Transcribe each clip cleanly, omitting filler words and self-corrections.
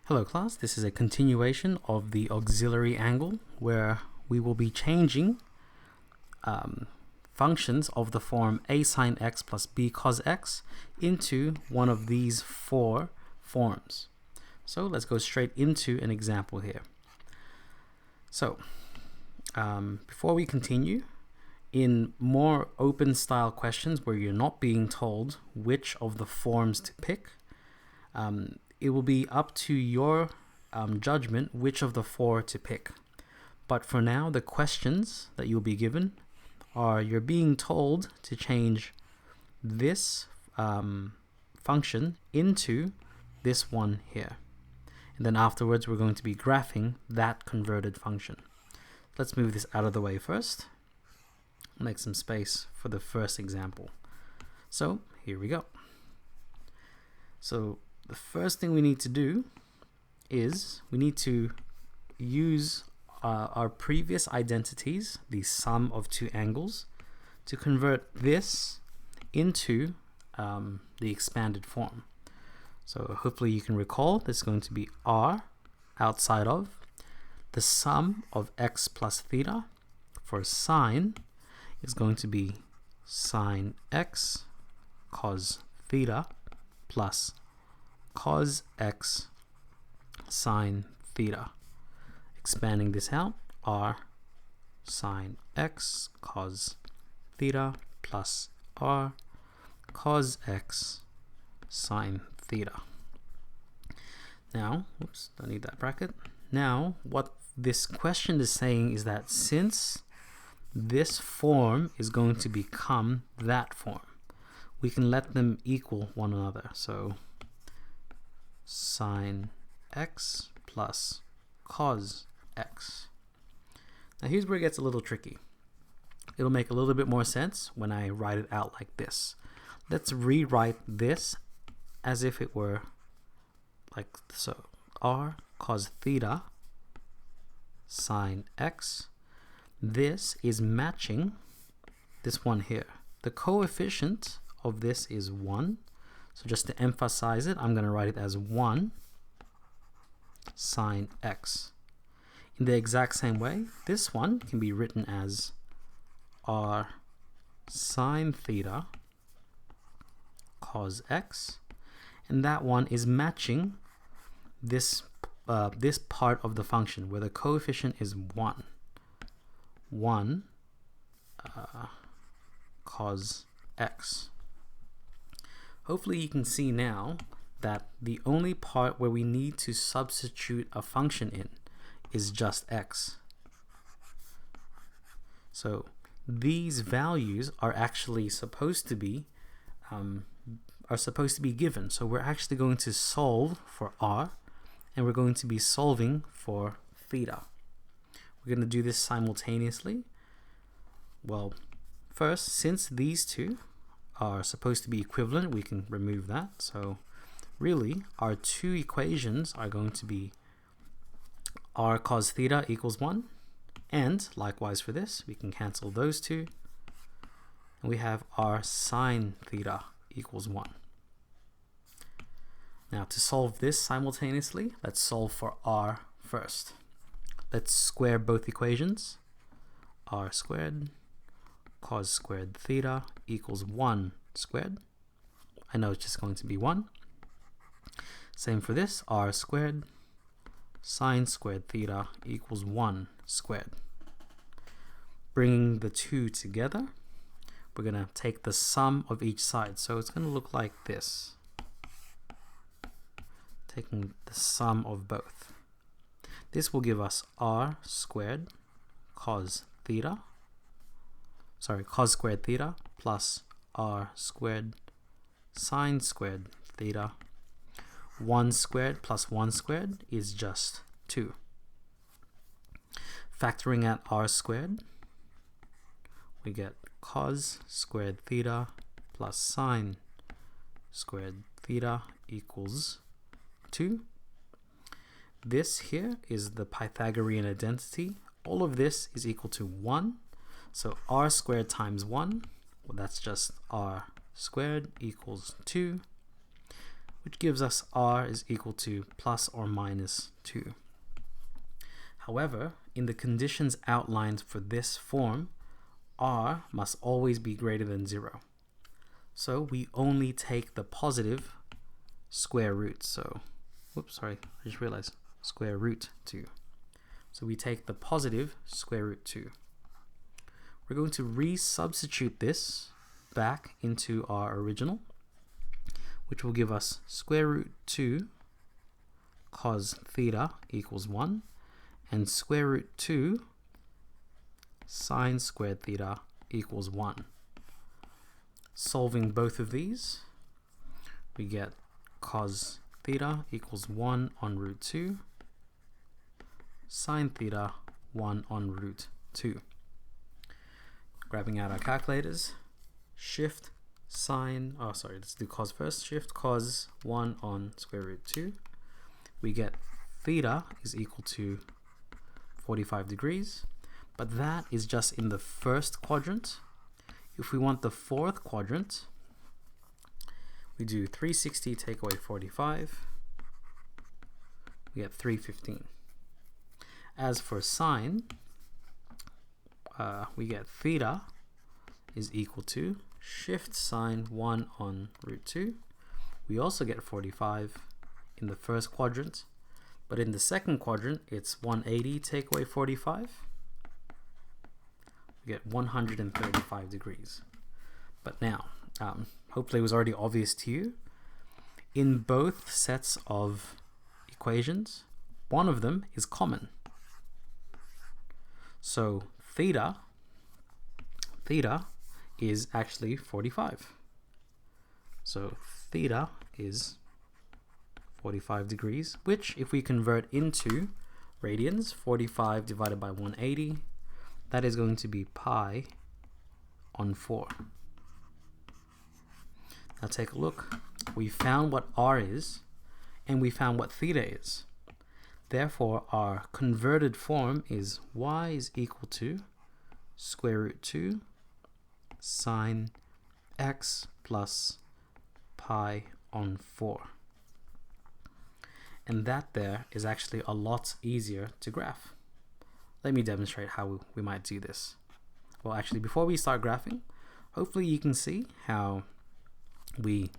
Hello class, this is a continuation of the auxiliary angle where we will be changing functions of the form a sine x plus b cos x into one of these four forms. So let's go straight into an example here. So before we continue, in more open style questions where you're not being told which of the forms to pick, it will be up to your judgment which of the four to pick. But for now, the questions that you'll be given are you're being told to change this function into this one here. And then afterwards, we're going to be graphing that converted function. Let's move this out of the way first. Make some space for the first example. So here we go. So the first thing we need to do is we need to use our previous identities, the sum of two angles, to convert this into the expanded form. So hopefully you can recall this is going to be r outside of the sum of x plus theta for sine is going to be sine x cos theta plus cos x sine theta. Expanding this out, r sine x cos theta plus r cos x sine theta. Now, oops, don't need that bracket. Now, what this question is saying is that since this form is going to become that form, we can let them equal one another. So sine x plus cos x. Now here's where it gets a little tricky. It'll make a little bit more sense when I write it out like this. Let's rewrite this as if it were like so. R cos theta sine x. This is matching this one here. The coefficient of this is 1. So just to emphasize it, I'm going to write it as 1 sine x. In the exact same way, this one can be written as r sine theta cos x, and that one is matching this this part of the function where the coefficient is 1 cos x. Hopefully you can see now that the only part where we need to substitute a function in is just x. So these values are actually supposed to be given. So we're actually going to solve for r, and we're going to be solving for theta. We're going to do this simultaneously. Well, first, since these two are supposed to be equivalent, we can remove that. So really, our two equations are going to be r cos theta equals 1, and likewise for this, we can cancel those two, and we have r sine theta equals 1. Now to solve this simultaneously, let's solve for r first. Let's square both equations. R squared cos squared theta equals 1 squared. I know it's just going to be 1. Same for this, r squared sine squared theta equals 1 squared. Bringing the two together, we're going to take the sum of each side. So it's going to look like this. Taking the sum of both. This will give us r squared cos squared theta plus r squared sine squared theta. 1 squared plus 1 squared is just 2. Factoring out r squared, we get cos squared theta plus sine squared theta equals 2. This here is the Pythagorean identity. All of this is equal to 1. So r squared times 1, well, that's just r squared equals 2. which gives us r is equal to plus or minus 2. However, in the conditions outlined for this form, r must always be greater than 0. So we only take the positive square root. So, whoops, sorry, I just realized square root 2. So we take the positive square root 2. We're going to resubstitute this back into our original, which will give us square root 2 cos theta equals 1, and square root 2 sine squared theta equals 1. Solving both of these, we get cos theta equals 1 on root 2, sine theta 1 on root 2. Grabbing out our calculators, shift sine, let's do cos first, shift cos 1 on square root 2. We get theta is equal to 45 degrees, but that is just in the first quadrant. If we want the fourth quadrant, we do 360 take away 45, we get 315. As for sine, we get theta is equal to shift sine 1 on root 2. We also get 45 in the first quadrant, but in the second quadrant it's 180 take away 45. We get 135 degrees. But now, hopefully it was already obvious to you, in both sets of equations, one of them is common. So theta is actually 45. So theta is 45 degrees, which if we convert into radians, 45 divided by 180, that is going to be pi on 4. Now take a look. We found what r is, and we found what theta is. Therefore, our converted form is y is equal to square root 2 sine x plus pi on 4. And that there is actually a lot easier to graph. Let me demonstrate how we might do this. Well, actually, before we start graphing, hopefully you can see how we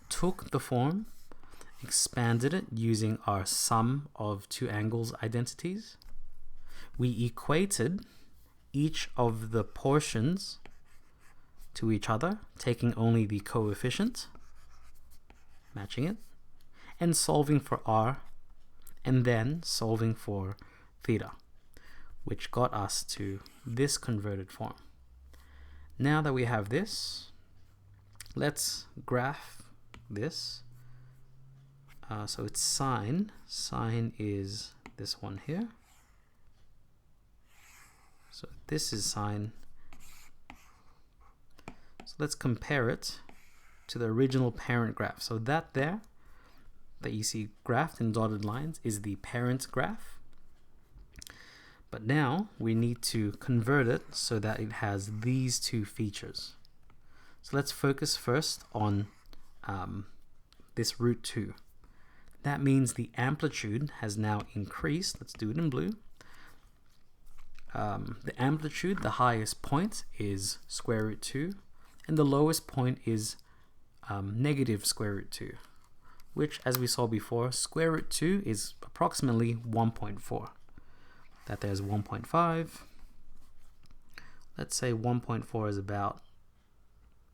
took the form, expanded it using our sum of two angles identities. We equated each of the portions to each other, taking only the coefficient, matching it, and solving for r, and then solving for theta, which got us to this converted form. Now that we have this, let's graph this. So it's sine. Sine is this one here. So this is sine. So let's compare it to the original parent graph. So that there, that you see graphed in dotted lines, is the parent graph. But now we need to convert it so that it has these two features. So let's focus first on this root 2. That means the amplitude has now increased. Let's do it in blue. The amplitude, the highest point is square root 2, and the lowest point is negative square root 2, which, as we saw before, square root 2 is approximately 1.4. That there's 1.5. Let's say 1.4 is about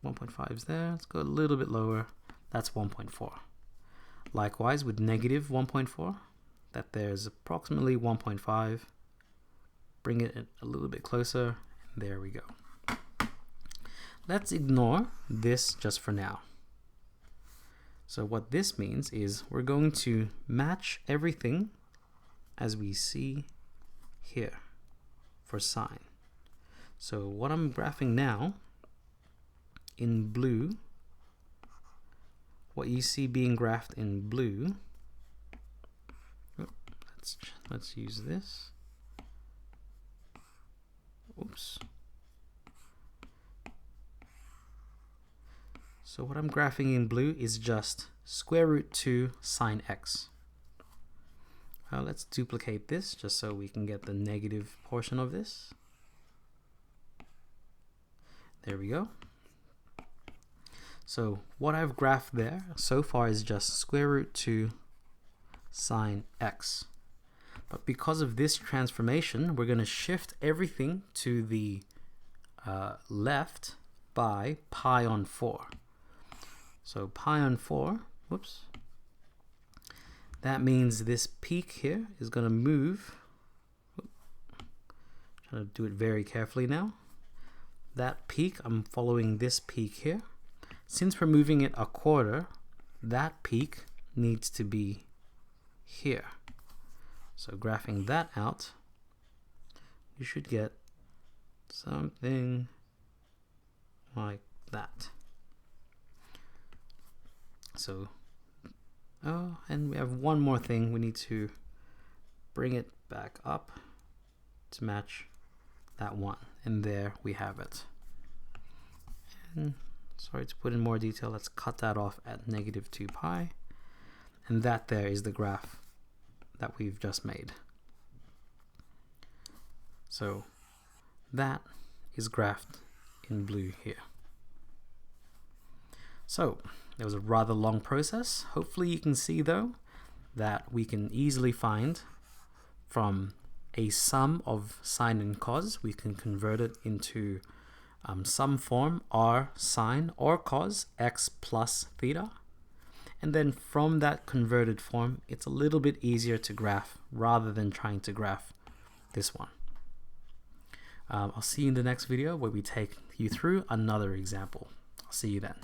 1.5 is there. Let's go a little bit lower. That's 1.4. Likewise with negative 1.4, that there's approximately 1.5. Bring it a little bit closer. And there we go. Let's ignore this just for now. So what this means is we're going to match everything as we see here for sine. So what I'm graphing now in blue, what you see being graphed in blue, let's use this. Oops. So what I'm graphing in blue is just square root 2 sine x. Let's duplicate this just so we can get the negative portion of this. There we go. So what I've graphed there so far is just square root 2 sine x. But because of this transformation, we're going to shift everything to the left by pi on 4. So pi on 4, whoops, that means this peak here is going to move. Trying to do it very carefully now. That peak, I'm following this peak here. Since we're moving it a quarter, that peak needs to be here. So graphing that out, you should get something like that. So, oh, and we have one more thing. We need to bring it back up to match that one. And there we have it. And sorry to put in more detail, let's cut that off at negative 2 pi. And that there is the graph that we've just made. So that is graphed in blue here. So it was a rather long process. Hopefully you can see though that we can easily find from a sum of sine and cos, we can convert it into some form r sine or cos x plus theta. And then from that converted form, it's a little bit easier to graph rather than trying to graph this one. I'll see you in the next video where we take you through another example. I'll see you then.